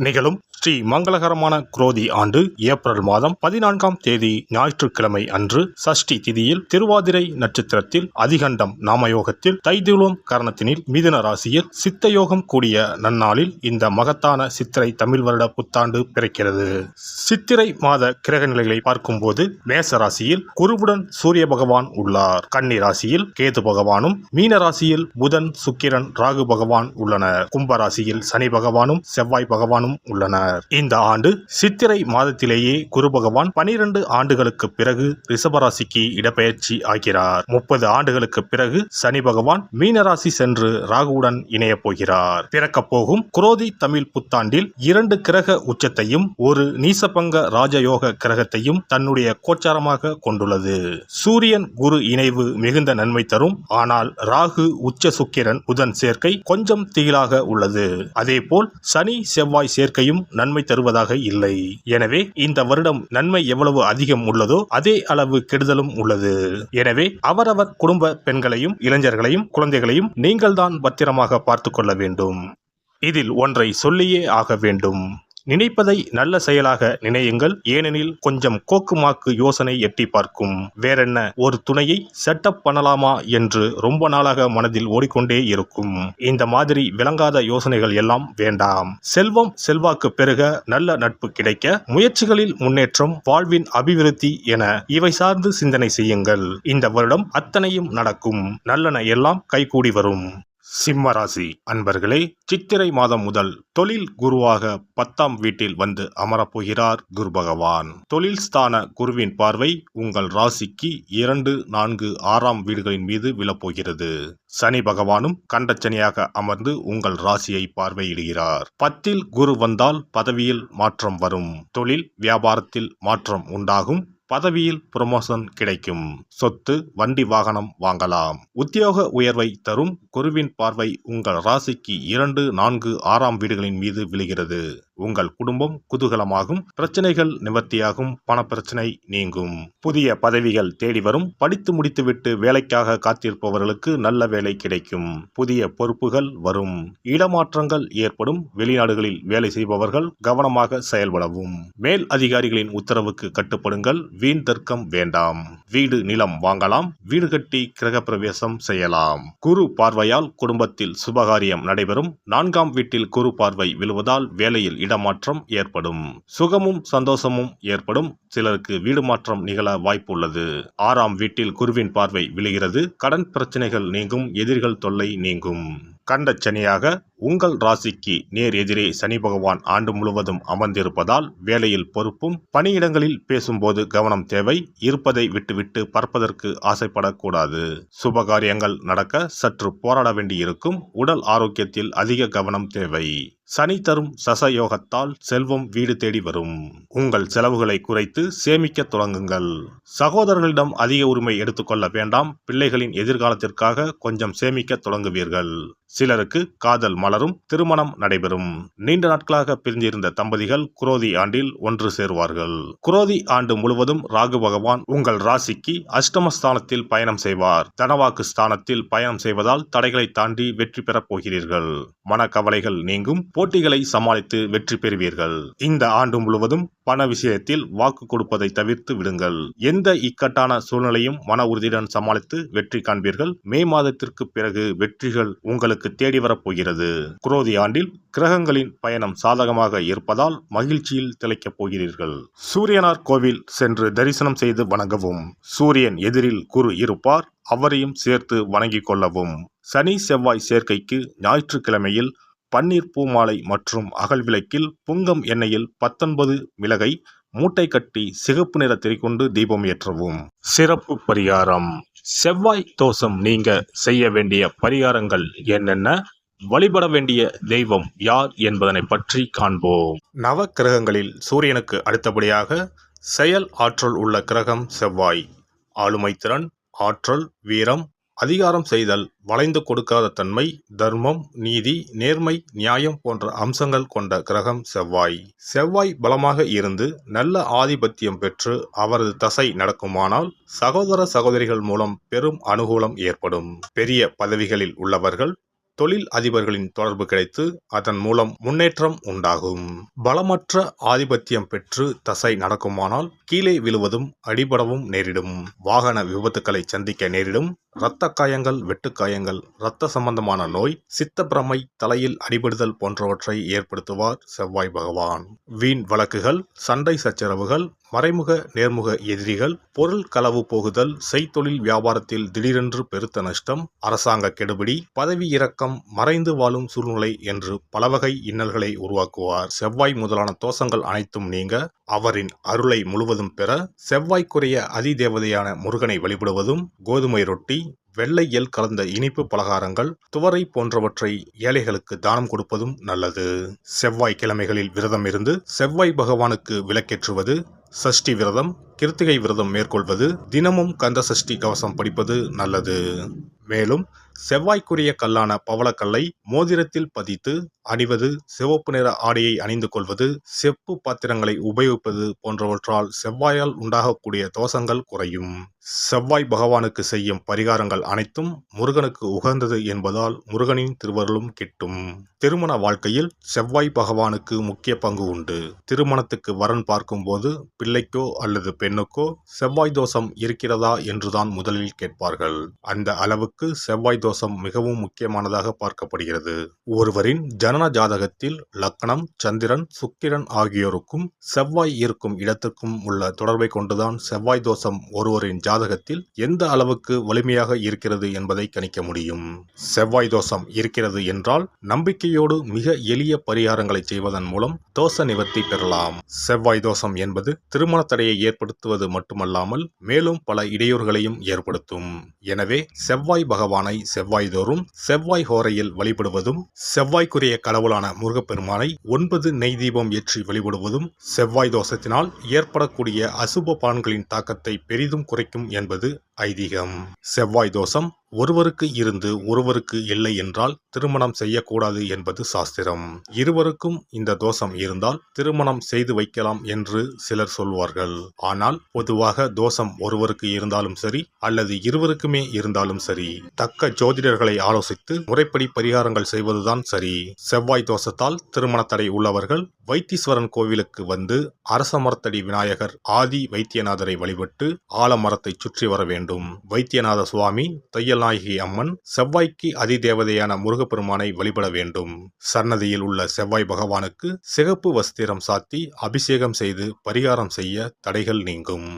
நிகழும் ஸ்ரீ மங்களகரமான குரோதி ஆண்டு ஏப்ரல் மாதம் 14ஆம் தேதி ஞாயிற்றுக்கிழமை அன்று சஷ்டி திதியில் திருவாதிரை நட்சத்திரத்தில் அதிகண்டம் நாமயோகத்தில் தைதுளம் கரணத்தினில் மிதுன ராசியில் சித்தயோகம் கூடிய நன்னாளில் இந்த மகத்தான சித்திரை தமிழ் வருட புத்தாண்டு பிறக்கிறது. சித்திரை மாத கிரக நிலைகளை பார்க்கும்போது மேச ராசியில் குருவுடன் சூரிய பகவான் உள்ளார். கன்னி ராசியில் கேது பகவானும், மீன ராசியில் புதன், சுக்கிரன், ராகு பகவான் உள்ளனர். கும்பராசியில் சனி பகவானும் செவ்வாய் பகவானும் உள்ளனர். இந்த ஆண்டு சித்திரை மாதத்திலேயே குரு பகவான் 12 ஆண்டுகளுக்கு பிறகு ரிஷபராசிக்கு இடப்பெயர்ச்சி ஆகிறார். 30 ஆண்டுகளுக்கு பிறகு சனி பகவான் மீனராசி சென்று ராகுவுடன் இணைய போகிறார். பிறக்கப் போகும் குரோதி தமிழ் புத்தாண்டில் 2 கிரக உச்சத்தையும் ஒரு நீசபங்க ராஜயோக கிரகத்தையும் தன்னுடைய கோச்சாரமாக கொண்டுள்ளது. சூரியன் குரு இணைவு மிகுந்த நன்மை தரும். ஆனால் ராகு, உச்ச சுக்கிரன், புதன் சேர்க்கை கொஞ்சம் திகிலாக உள்ளது. அதேபோல் சனி செவ்வாய் சேர்க்கையும் நன்மை தருவதாக இல்லை. எனவே இந்த வருடம் நன்மை எவ்வளவு அதிகம் உள்ளதோ அதே அளவு கெடுதலும் உள்ளது. எனவே அவரவர் குடும்ப பெண்களையும், இளைஞர்களையும், குழந்தைகளையும் நீங்கள்தான் பத்திரமாக பார்த்துக் கொள்ள வேண்டும். இதில் ஒன்றை சொல்லியே ஆக வேண்டும். நினைப்பதை நல்ல செயலாக நினையுங்கள். ஏனெனில் கொஞ்சம் கோக்குமாக்கு யோசனை எட்டி பார்க்கும். வேறென்ன, ஒரு துணையை செட்டப் பண்ணலாமா என்று ரொம்ப நாளாக மனதில் ஓடிக்கொண்டே இருக்கும். இந்த மாதிரி விளங்காத யோசனைகள் எல்லாம் வேண்டாம். செல்வம் செல்வாக்கு பெருக, நல்ல நட்பு கிடைக்க, முயற்சிகளில் முன்னேற்றம், வாழ்வின் அபிவிருத்தி என இவை சார்ந்து சிந்தனை செய்யுங்கள். இந்த வருடம் அத்தனையும் நடக்கும். நல்லன எல்லாம் கைகூடி வரும். சிம்ம ராசி அன்பர்களே, சித்திரை மாதம் முதல் தொழில் குருவாக 10ஆம் வீட்டில் வந்து அமரப்போகிறார் குரு பகவான். தொழில் ஸ்தான குருவின் பார்வை உங்கள் ராசிக்கு 2, 4, 6ஆம் வீடுகளின் மீது விழப்போகிறது. சனி பகவானும் கண்டச்சனியாக அமர்ந்து உங்கள் ராசியை பார்வையிடுகிறார். 10இல் குரு வந்தால் பதவியில் மாற்றம் வரும். தொழில் வியாபாரத்தில் மாற்றம் உண்டாகும். பதவியில் புரமோஷன் கிடைக்கும். சொத்து, வண்டி, வாகனம் வாங்கலாம். உத்தியோக உயர்வை தரும். குருவின் பார்வை உங்கள் ராசிக்கு 2, 4, 6ஆம் வீடுகளின் மீது விழுகிறது. உங்கள் குடும்பம் குதூகலமாகும். பிரச்சனைகள் நிவர்த்தியாகும். பணப்பிரச்சனை நீங்கும். புதிய பதவிகள் தேடி வரும். படித்து முடித்துவிட்டு வேலைக்காக காத்திருப்பவர்களுக்கு நல்ல வேலை கிடைக்கும். புதிய பொறுப்புகள் வரும். இடமாற்றங்கள் ஏற்படும். வெளிநாடுகளில் வேலை செய்பவர்கள் கவனமாக செயல்படவும். மேல் அதிகாரிகளின் உத்தரவுக்கு கட்டுப்படுங்கள். வீண் தர்க்கம் வேண்டாம். வீடு, நிலம் வாங்கலாம். வீடு கட்டி கிரகப்பிரவேசம் செய்யலாம். குரு பார்வையால் குடும்பத்தில் சுபகாரியம் நடைபெறும். 4ஆம் வீட்டில் குரு பார்வை விழுவதால் வேலையில் இடமாற்றம் ஏற்படும். சுகமும் சந்தோஷமும் ஏற்படும். சிலருக்கு வீடு மாற்றம் நிகழ வாய்ப்பு உள்ளது. 6ஆம் வீட்டில் குருவின் பார்வை விழுகிறது. கடன் பிரச்சனைகள் நீங்கும். எதிரிகள் தொல்லை நீங்கும். கண்டச்சனியாக உங்கள் ராசிக்கு நேர் எதிரே சனி பகவான் ஆண்டு முழுவதும் அமர்ந்திருப்பதால் வேலையில் பொறுப்பும், பணியிடங்களில் பேசும்போது கவனம் தேவை. இருப்பதை விட்டுவிட்டு பறப்பதற்கு ஆசைப்படக்கூடாது. சுபகாரியங்கள் நடக்க சற்று போராட வேண்டியிருக்கும். உடல் ஆரோக்கியத்தில் அதிக கவனம் தேவை. சனி தரும் சசயோகத்தால் செல்வம் வீடு தேடி வரும். உங்கள் செலவுகளை குறைத்து சேமிக்க தொடங்குங்கள். சகோதரர்களிடம் அதிக உரிமை எடுத்துக்கொள்ள வேண்டாம். பிள்ளைகளின் எதிர்காலத்திற்காக கொஞ்சம் சேமிக்க தொடங்குவீர்கள். சிலருக்கு காதல் மலரும். திருமணம் நடைபெறும். நீண்ட நாட்களாக பிரிந்திருந்த தம்பதிகள் குரோதி ஆண்டில் ஒன்று சேருவார்கள். குரோதி ஆண்டு முழுவதும் ராகு பகவான் உங்கள் ராசிக்கு அஷ்டமஸ்தானத்தில் பயணம் செய்வார். தனவாக்கு ஸ்தானத்தில் பயணம் செய்வதால் தடைகளை தாண்டி வெற்றி பெறப் போகிறீர்கள். மனக்கவலைகள் நீங்கும். போட்டிகளை சமாளித்து வெற்றி பெறுவீர்கள். இந்த ஆண்டு முழுவதும் பண விஷயத்தில் வாக்கு கொடுப்பதை தவிர்த்து விடுங்கள். எந்த இக்கட்டான சூழ்நிலையும் மன உறுதியுடன் சமாளித்து வெற்றி காண்பீர்கள். மே மாதத்திற்கு பிறகு வெற்றிகள் உங்களுக்கு தேடி வரப்போகிறது. குரோதி ஆண்டில் கிரகங்களின் பயணம் சாதகமாக இருப்பதால் மகிழ்ச்சியில் திளைக்கப் போகிறீர்கள். சூரியனார் கோவில் சென்று தரிசனம் செய்து வணங்கவும். சூரியன் எதிரில் குரு இருப்பார். அவரையும் சேர்த்து வணங்கிக் கொள்ளவும். சனி செவ்வாய் சேர்க்கைக்கு ஞாயிற்றுக்கிழமையில் பன்னீர் பூமாலை மற்றும் அகல் விளக்கில் புங்கம் எண்ணெயில் 19 மிளகை மூட்டை கட்டி சிகப்பு நிற திரிகொண்டு தீபம் ஏற்றவும். சிறப்பு பரிகாரம். செவ்வாய் தோஷம் நீங்க செய்ய வேண்டிய பரிகாரங்கள் என்னென்ன, வழிபட வேண்டிய தெய்வம் யார் என்பதனை பற்றி காண்போம். நவ கிரகங்களில் சூரியனுக்கு அடுத்தபடியாக செயல் ஆற்றல் உள்ள கிரகம் செவ்வாய். ஆளுமை திறன், ஆற்றல், வீரம், அதிகாரம் செய்தல், வளைந்து கொடுக்காத தன்மை, தர்மம், நீதி, நேர்மை, நியாயம் போன்ற அம்சங்கள் கொண்ட கிரகம் செவ்வாய். செவ்வாய் பலமாக இருந்து நல்ல ஆதிபத்தியம் பெற்று அவரது தசை நடக்குமானால் சகோதர சகோதரிகள் மூலம் பெரும் அனுகூலம் ஏற்படும். பெரிய பதவிகளில் உள்ளவர்கள் தொழில் அதிபர்களின் தொடர்பு கிடைத்து அதன் மூலம் முன்னேற்றம் உண்டாகும். பலமற்ற ஆதிபத்தியம் பெற்று தசை நடக்குமானால் கீழே விழுவதும் அடிபடவும் நேரிடும். வாகன விபத்துக்களை சந்திக்க நேரிடும். இரத்த காயங்கள், வெட்டுக்காயங்கள், இரத்த சம்பந்தமான நோய், சித்தப்பிரமை, தலையில் அடிபடுதல் போன்றவற்றை ஏற்படுத்துவார் செவ்வாய் பகவான். வீண் வழக்குகள், சண்டை சச்சரவுகள், மறைமுக நேர்முக எதிரிகள், பொருள் களவு போகுதல், செய்தொழில் வியாபாரத்தில் திடீரென்று பெருத்த நஷ்டம், அரசாங்க கெடுபிடி, பதவி இறக்கம், மறைந்து வாழும் சூழ்நிலை என்று பலவகை இன்னல்களை உருவாக்குவார். செவ்வாய் முதலான தோஷங்கள் அனைத்தும் நீங்க அவரின் அருளை முழுவதும் பெற செவ்வாய்க்குரிய அதிதேவதையான முருகனை வழிபடுவதும், கோதுமை ரொட்டி, வெள்ளை எள் கலந்த இனிப்பு பலகாரங்கள், துவரை போன்றவற்றை ஏழைகளுக்கு தானம் கொடுப்பதும் நல்லது. செவ்வாய் கிழமைகளில் விரதம் இருந்து செவ்வாய் பகவானுக்கு விளக்கேற்றுவது, சஷ்டி விரதம், கிருத்திகை விரதம் மேற்கொள்வது, தினமும் கந்த சஷ்டி கவசம் படிப்பது நல்லது. மேலும் செவ்வாய்க்குரிய கல்லான பவளக்கல்லை மோதிரத்தில் பதித்து அணிவது, சிவப்பு நிற ஆடையை அணிந்து கொள்வது, செப்பு பாத்திரங்களை உபயோகிப்பது போன்றவற்றால் செவ்வாயால் உண்டாகக்கூடிய தோஷங்கள் குறையும். செவ்வாய் பகவானுக்கு செய்யும் பரிகாரங்கள் அனைத்தும் முருகனுக்கு உகந்தது என்பதால் முருகனின் திருவருளும் கிட்டும். திருமண வாழ்க்கையில் செவ்வாய் பகவானுக்கு முக்கிய பங்கு உண்டு. திருமணத்துக்கு வரன் பார்க்கும்போது பிள்ளைக்கோ அல்லது பெண்ணுக்கோ செவ்வாய் தோஷம் இருக்கிறதா என்றுதான் முதலில் கேட்பார்கள். அந்த அளவுக்கு செவ்வாய் தோஷம் மிகவும் முக்கியமானதாக பார்க்கப்படுகிறது. ஒருவரின் ஜனன ஜாதகத்தில் லக்னம், சந்திரன், சுக்கிரன் ஆகியோருக்கும் செவ்வாய் இருக்கும் இடத்திற்கும் உள்ள தொடர்பை கொண்டுதான் செவ்வாய் தோஷம் ஒருவரின் ஜாதகத்தில் எந்த அளவுக்கு வலிமையாக இருக்கிறது என்பதை கணிக்க முடியும். செவ்வாய் தோஷம் இருக்கிறது என்றால் நம்பிக்கையோடு மிக எளிய பரிகாரங்களை செய்வதன் மூலம் தோஷ நிவர்த்தி பெறலாம். செவ்வாய் தோஷம் என்பது திருமண தடையை ஏற்படுத்துவது மட்டுமல்லாமல் மேலும் பல இடையூறுகளையும் ஏற்படுத்தும். எனவே செவ்வாய் பகவானை செவ்வாய் தோறும் செவ்வாய் ஹோரையில் வழிபடுவதும், செவ்வாய்க்குரிய கடவுளான முருகப்பெருமானை 9 நெய் தீபம் ஏற்றி வழிபடுவதும் செவ்வாய் தோஷத்தினால் ஏற்படக்கூடிய அசுப பலன்களின் தாக்கத்தை பெரிதும் குறைக்கும் என்பது ஐதீகம். செவ்வாய் தோஷம் ஒருவருக்கு இருந்து ஒருவருக்கு இல்லை என்றால் திருமணம் செய்யக்கூடாது என்பது சாஸ்திரம். இருவருக்கும் இந்த தோஷம் இருந்தால் திருமணம் செய்து வைக்கலாம் என்று சிலர் சொல்வார்கள். ஆனால் பொதுவாக தோஷம் ஒருவருக்கு இருந்தாலும் சரி அல்லது இருவருக்குமே இருந்தாலும் சரி, தக்க ஜோதிடர்களை ஆலோசித்து முறைப்படி பரிகாரங்கள் செய்வதுதான் சரி. செவ்வாய் தோஷத்தால் திருமண தடை உள்ளவர்கள் வைத்தீஸ்வரன் கோவிலுக்கு வந்து அரச மரத்தடி விநாயகர் ஆதி வைத்தியநாதரை வழிபட்டு ஆலமரத்தை சுற்றி வர வேண்டும். வைத்தியநாத சுவாமி, தையல்நாயகி அம்மன், செவ்வாய்க்கு அதிதேவதையான முருகப்பெருமானை வழிபட வேண்டும். சன்னதியில் உள்ள செவ்வாய் பகவானுக்கு சிகப்பு வஸ்திரம் சாத்தி அபிஷேகம் செய்து பரிகாரம் செய்ய தடைகள் நீங்கும்.